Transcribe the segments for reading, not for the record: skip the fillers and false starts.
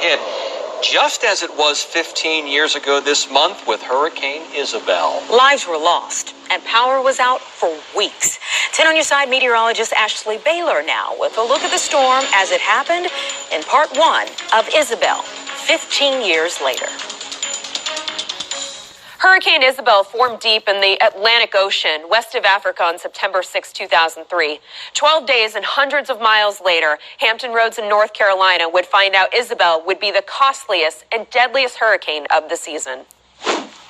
hit, just as it was 15 years ago this month with Hurricane Isabel. Lives were lost, and power was out for weeks. 10 on your side meteorologist Ashley Baylor now with a look at the storm as it happened in part one of Isabel, 15 years later. Hurricane Isabel formed deep in the Atlantic Ocean, west of Africa on September 6, 2003. 12 days and hundreds of miles later, Hampton Roads in North Carolina would find out Isabel would be the costliest and deadliest hurricane of the season.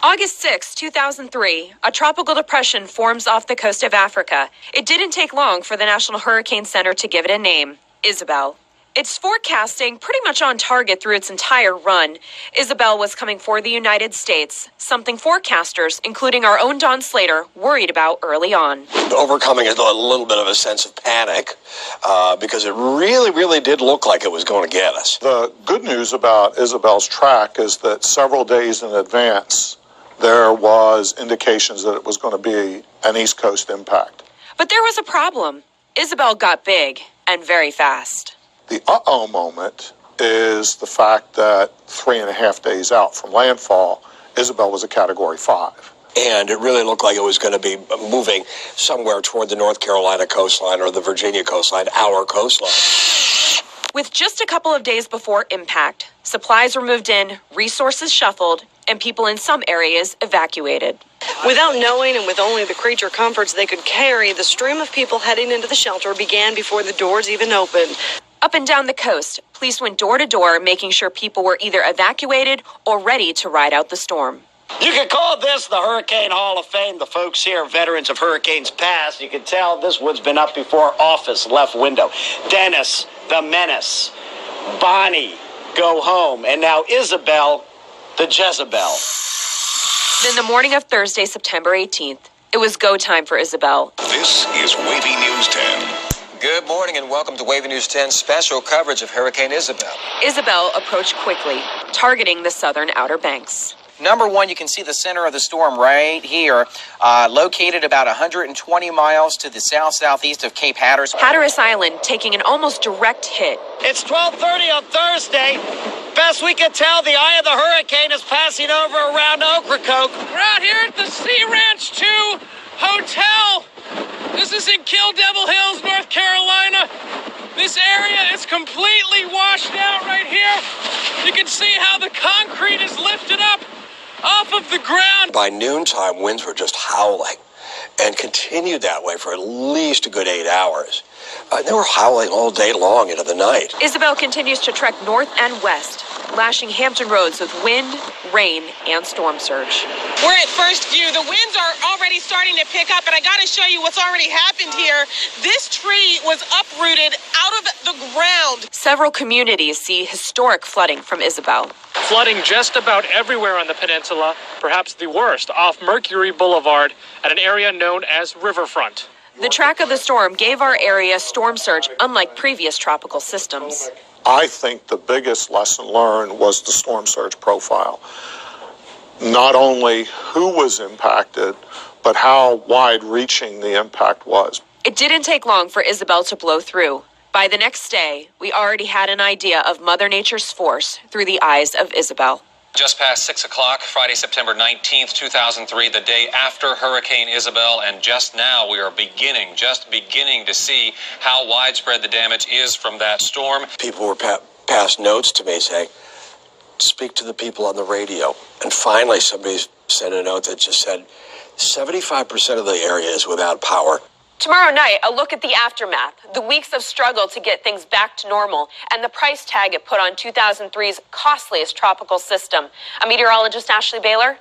August 6, 2003, a tropical depression forms off the coast of Africa. It didn't take long for the National Hurricane Center to give it a name, Isabel. It's forecasting pretty much on target through its entire run. Isabel was coming for the United States, something forecasters, including our own Don Slater, worried about early on. Overcoming a little bit of a sense of panic because it really did look like it was going to get us. The good news about Isabel's track is that several days in advance, there was indications that it was going to be an East Coast impact. But there was a problem. Isabel got big and very fast. The uh-oh moment is the fact that 3.5 days out from landfall, Isabel was a Category 5. And it really looked like it was going to be moving somewhere toward the North Carolina coastline or the Virginia coastline, our coastline. With just a couple of days before impact, supplies were moved in, resources shuffled, and people in some areas evacuated. Without knowing and with only the creature comforts they could carry, the stream of people heading into the shelter began before the doors even opened. Up and down the coast, police went door to door, making sure people were either evacuated or ready to ride out the storm. You can call this the Hurricane Hall of Fame. The folks here are veterans of hurricanes past. You can tell this one's been up before. Office, left window. Dennis, the menace. Bonnie, go home. And now Isabel, the Jezebel. Then the morning of Thursday, September 18th, it was go time for Isabel. This is Wavy News 10. Good morning and welcome to Wavy News 10 special coverage of Hurricane Isabel. Isabel approached quickly, targeting the southern Outer Banks. Number one, you can see the center of the storm right here, located about 120 miles to the south-southeast of Cape Hatteras. Hatteras Island taking an almost direct hit. It's 12:30 on Thursday. Best we can tell, the eye of the hurricane is passing over around Ocracoke. We're out here at the Sea Ranch 2 Hotel. This is in Kill Devil Hills, North Carolina. This area is completely washed out right here. You can see how the concrete is lifted up off of the ground. By noontime, winds were just howling and continued that way for at least a good 8 hours. They were howling all day long into the night. Isabel continues to trek north and west, lashing Hampton Roads with wind, rain, and storm surge. We're at First View. The winds are already starting to pick up, and I got to show you what's already happened here. This tree was uprooted out of the ground. Several communities see historic flooding from Isabel. Flooding just about everywhere on the peninsula, perhaps the worst off Mercury Boulevard at an area known as Riverfront. The track of the storm gave our area storm surge unlike previous tropical systems. I think the biggest lesson learned was the storm surge profile. Not only who was impacted, but how wide-reaching the impact was. It didn't take long for Isabel to blow through. By the next day, we already had an idea of Mother Nature's force through the eyes of Isabel. Just past 6 o'clock, Friday, September 19th, 2003, the day after Hurricane Isabel, and just now we are just beginning to see how widespread the damage is from that storm. People were passed notes to me saying, speak to the people on the radio. And finally, somebody sent a note that just said, 75% of the area is without power. Tomorrow night, a look at the aftermath, the weeks of struggle to get things back to normal, and the price tag it put on 2003's costliest tropical system. I'm meteorologist Ashley Baylor.